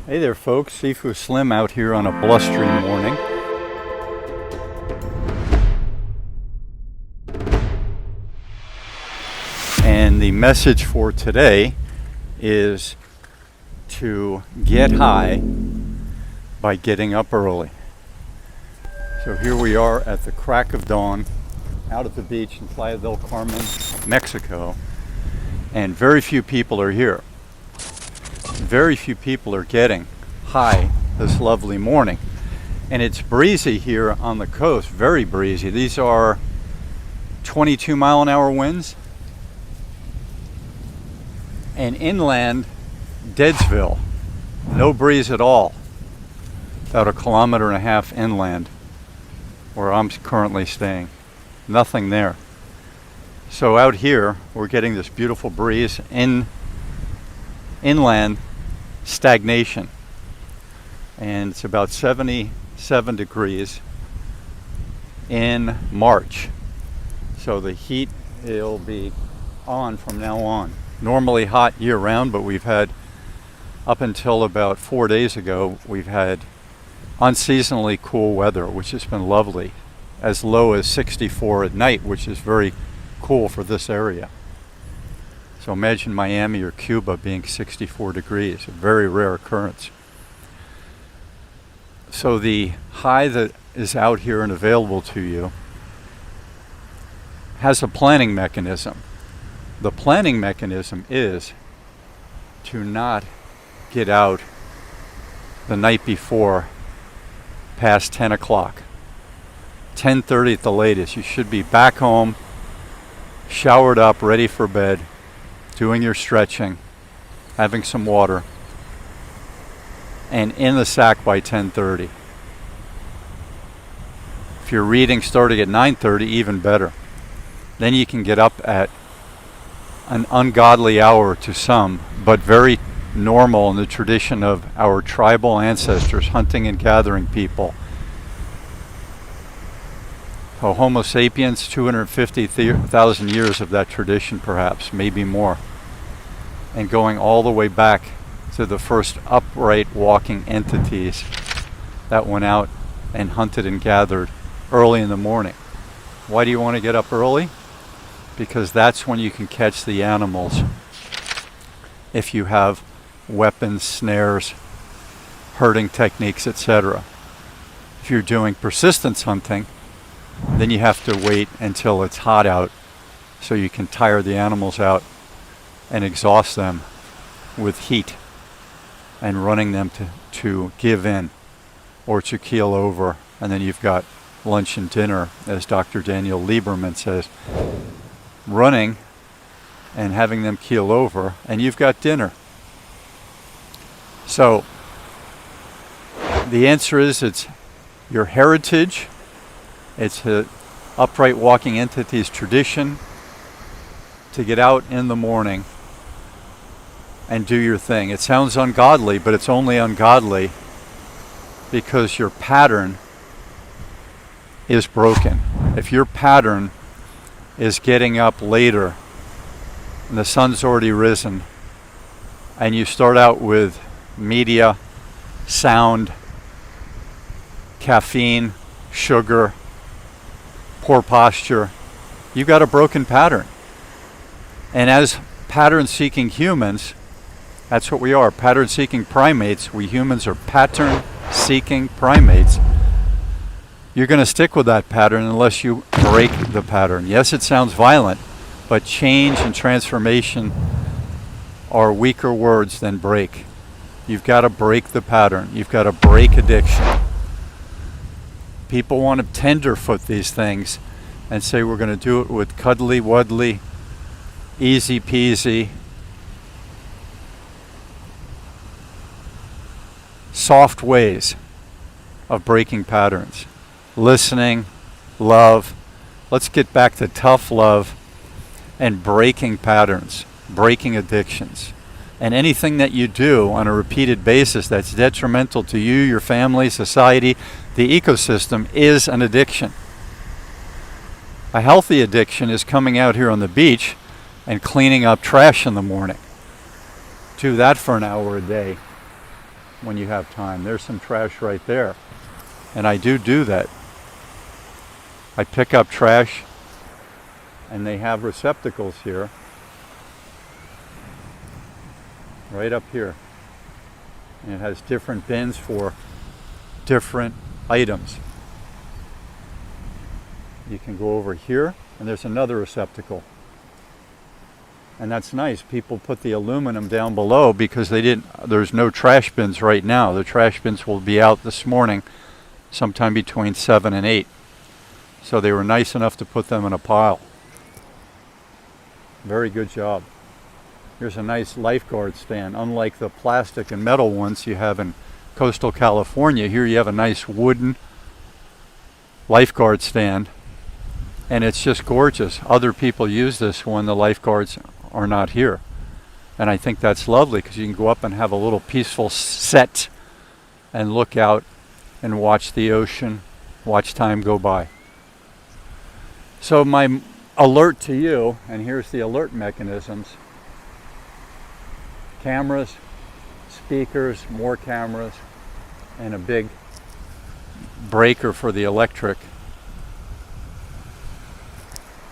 Hey there folks, Sifu Slim out here on a blustery morning. And the message for today is to get high by getting up early. So here we are at the crack of dawn out at the beach in Playa del Carmen, Mexico, and very few people are here. Very few people are getting high this lovely morning. And it's breezy here on the coast, very breezy. These are 22-mile-an-hour winds. And inland, Deadsville, no breeze at all. About 1.5 kilometers inland, where I'm currently staying. Nothing there. So out here, we're getting this beautiful breeze. Inland, stagnation. And it's about 77 degrees in March. So the heat, it'll be on from now on. Normally hot year round, but we've had, up until about 4 days ago, we've had unseasonably cool weather, which has been lovely. As low as 64 at night, which is very cool for this area. So imagine Miami or Cuba being 64 degrees, a very rare occurrence. So the high that is out here and available to you has a planning mechanism. The planning mechanism is to not get out the night before past 10 o'clock. 10:30 at the latest. You should be back home, showered up, ready for bed, doing your stretching, having some water, and in the sack by 10:30. If you're reading starting at 9:30, even better. Then you can get up at an ungodly hour to some, but very normal in the tradition of our tribal ancestors, hunting and gathering people. Homo sapiens, 250,000 years of that tradition perhaps, maybe more. And going all the way back to the first upright walking entities that went out and hunted and gathered early in the morning. Why do you want to get up early? Because that's when you can catch the animals. If you have weapons, snares, herding techniques, etc. If you're doing persistence hunting, then you have to wait until it's hot out so you can tire the animals out and exhaust them with heat and running them to give in or to keel over. And then you've got lunch and dinner, as Dr. Daniel Lieberman says, running and having them keel over, and you've got dinner. So the answer is it's your heritage. It's an upright walking entity's tradition to get out in the morning and do your thing. It sounds ungodly, but it's only ungodly because your pattern is broken. If your pattern is getting up later and the sun's already risen, and you start out with media, sound, caffeine, sugar, poor posture, you've got a broken pattern. And as pattern-seeking humans, that's what we are, pattern-seeking primates. We humans are pattern-seeking primates. You're going to stick with that pattern unless you break the pattern. Yes, it sounds violent, but change and transformation are weaker words than break. You've got to break the pattern. You've got to break addiction. People want to tenderfoot these things and say we're going to do it with cuddly wuddly, easy peasy, soft ways of breaking patterns. Listening, love. Let's get back to tough love and breaking patterns, breaking addictions. And anything that you do on a repeated basis that's detrimental to you, your family, society, the ecosystem is an addiction. A healthy addiction is coming out here on the beach and cleaning up trash in the morning. Do that for an hour a day. when you have time. There's some trash right there. And I do that. I pick up trash, and they have receptacles here. Right up here. And it has different bins for different items. You can go over here, and there's another receptacle. And that's nice. People put the aluminum down below because there's no trash bins right now. The trash bins will be out this morning sometime between 7 and 8. So they were nice enough to put them in a pile. Very good job. Here's a nice lifeguard stand. Unlike the plastic and metal ones you have in coastal California, here you have a nice wooden lifeguard stand. And it's just gorgeous. Other people use this when the lifeguards are not here. And I think that's lovely because you can go up and have a little peaceful set and look out and watch the ocean, watch time go by. So my alert to you, and here's the alert mechanisms. Cameras, speakers, more cameras, and a big breaker for the electric.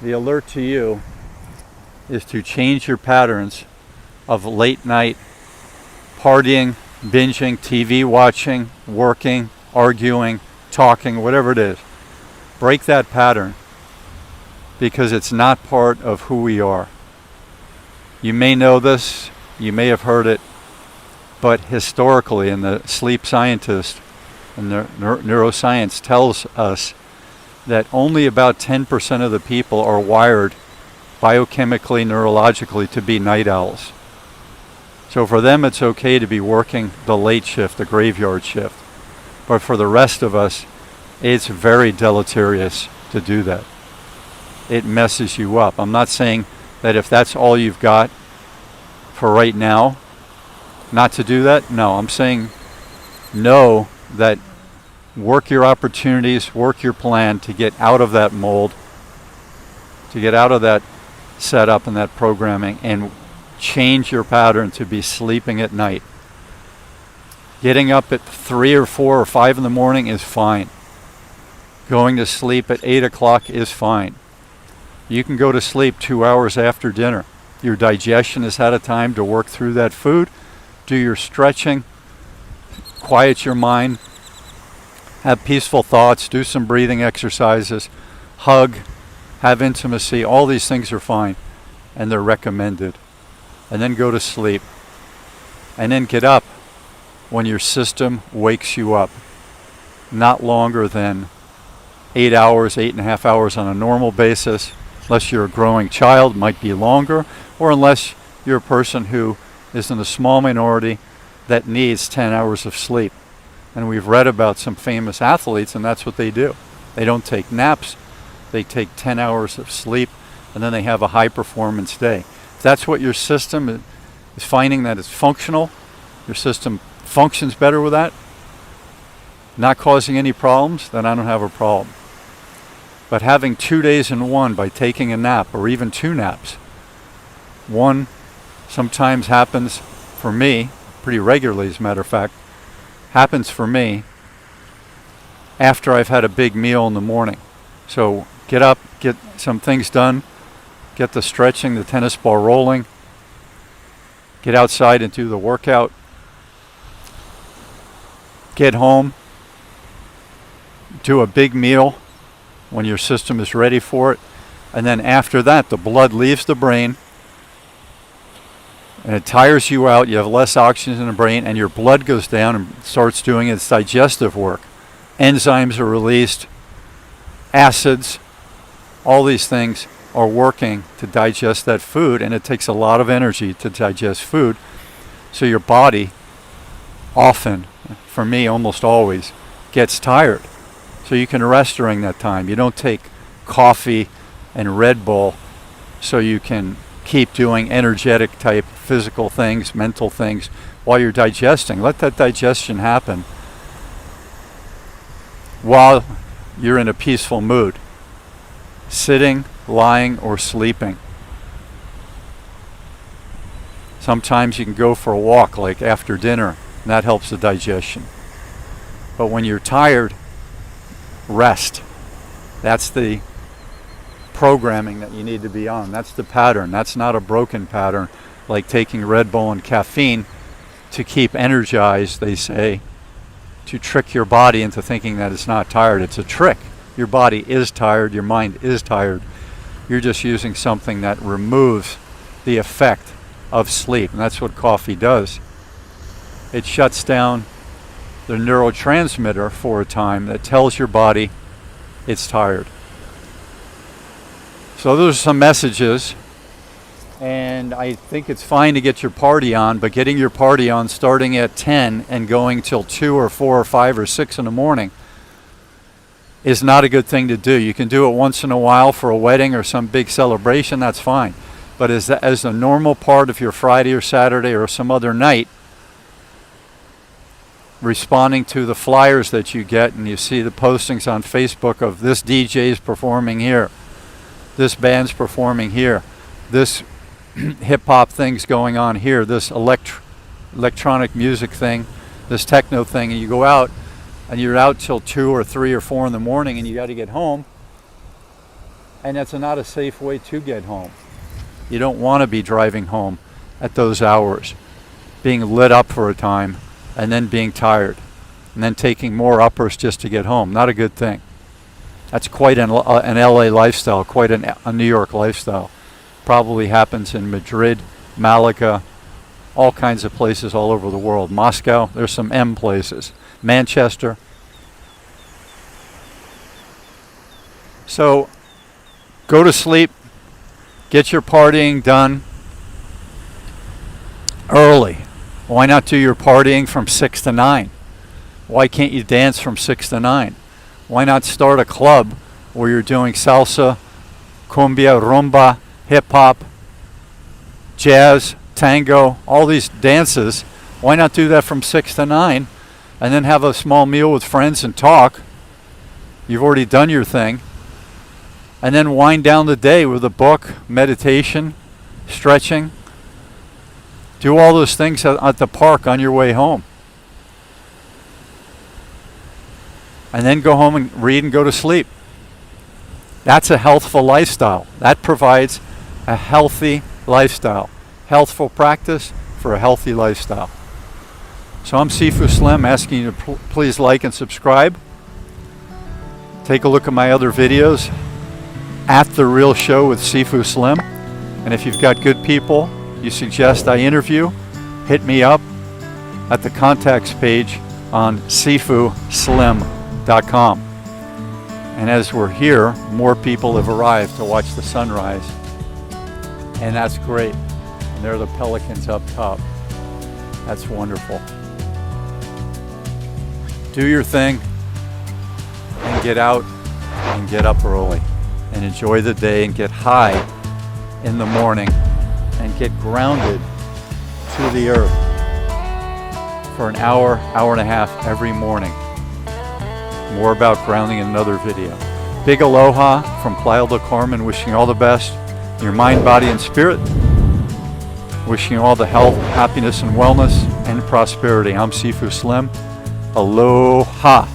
The alert to you is to change your patterns of late night partying, binging, TV watching, working, arguing, talking, whatever it is. Break that pattern because it's not part of who we are. You may know this, you may have heard it, but historically, and the sleep scientist and the neuroscience tells us that only about 10% of the people are wired biochemically, neurologically to be night owls. So for them it's okay to be working the late shift, the graveyard shift. But for the rest of us, it's very deleterious to do that. It messes you up. I'm not saying that if that's all you've got for right now, not to do that. No, I'm saying know that work your opportunities, work your plan to get out of that mold, to get out of that setup and that programming, and change your pattern to be sleeping at night. Getting up at 3 or 4 or 5 in the morning is fine. Going to sleep at 8 o'clock is fine. You can go to sleep 2 hours after dinner. Your digestion has had a time to work through that food. Do your stretching, quiet your mind, have peaceful thoughts, do some breathing exercises, hug, have intimacy. All these things are fine and they're recommended. And then go to sleep. And then get up when your system wakes you up. Not longer than 8 hours, 8.5 hours on a normal basis. Unless you're a growing child, might be longer, or unless you're a person who is in a small minority that needs 10 hours of sleep. And we've read about some famous athletes, and that's what they do. They don't take naps, they take 10 hours of sleep, and then they have a high performance day. If that's what your system is finding that it's functional, your system functions better with that, not causing any problems, then I don't have a problem. But having 2 days in one by taking a nap, or even 2 naps, one sometimes happens for me, pretty regularly as a matter of fact, happens for me after I've had a big meal in the morning. So get up, get some things done, get the stretching, the tennis ball rolling, get outside and do the workout, get home, do a big meal when your system is ready for it, and then after that the blood leaves the brain and it tires you out. You have less oxygen in the brain and your blood goes down and starts doing its digestive work. Enzymes are released, acids, all these things are working to digest that food, and it takes a lot of energy to digest food. So your body often, for me almost always, gets tired. So you can rest during that time. You don't take coffee and Red Bull so you can keep doing energetic type physical things, mental things while you're digesting. Let that digestion happen while you're in a peaceful mood, sitting, lying, or sleeping. Sometimes you can go for a walk, like after dinner, and that helps the digestion. But when you're tired, rest. That's the programming that you need to be on. That's the pattern. That's not a broken pattern like taking Red Bull and caffeine to keep energized, they say, to trick your body into thinking that it's not tired. It's a trick. Your body is tired. Your mind is tired. You're just using something that removes the effect of sleep, and that's what coffee does. It shuts down the neurotransmitter for a time that tells your body it's tired. So those are some messages, and I think it's fine to get your party on, but getting your party on starting at 10 and going till 2 or 4 or 5 or 6 in the morning is not a good thing to do. You can do it once in a while for a wedding or some big celebration, that's fine. But as a normal part of your Friday or Saturday or some other night, responding to the flyers that you get and you see the postings on Facebook of this DJ's performing here, this band's performing here, this hip-hop thing's going on here, this electronic music thing, this techno thing, and you go out and you're out till 2 or 3 or 4 in the morning and you got to get home, and that's not a safe way to get home. You don't want to be driving home at those hours, being lit up for a time and then being tired and then taking more uppers just to get home. Not a good thing. That's quite an LA lifestyle, quite a New York lifestyle. Probably happens in Madrid, Malaga, all kinds of places all over the world. Moscow, there's some M places. Manchester. So go to sleep, get your partying done early. Why not do your partying from 6 to 9? Why can't you dance from 6 to 9? Why not start a club where you're doing salsa, cumbia, rumba, hip-hop, jazz, tango, all these dances? Why not do that from 6 to 9 and then have a small meal with friends and talk? You've already done your thing. And then wind down the day with a book, meditation, stretching. Do all those things at the park on your way home. And then go home and read and go to sleep. That's a healthful lifestyle. That provides a healthy lifestyle. Healthful practice for a healthy lifestyle. So I'm Sifu Slim, asking you to please like and subscribe. Take a look at my other videos at The Real Show with Sifu Slim. And if you've got good people you suggest I interview, hit me up at the contacts page on SifuSlim.com. And as we're here, more people have arrived to watch the sunrise. And that's great. And there are the pelicans up top. That's wonderful. Do your thing and get out and get up early and enjoy the day and get high in the morning and get grounded to the earth for an hour, hour and a half every morning. More about grounding in another video. Big aloha from Playa del Carmen, wishing you all the best in your mind, body, and spirit. Wishing you all the health, happiness, and wellness and prosperity. I'm Sifu Slim. Aloha.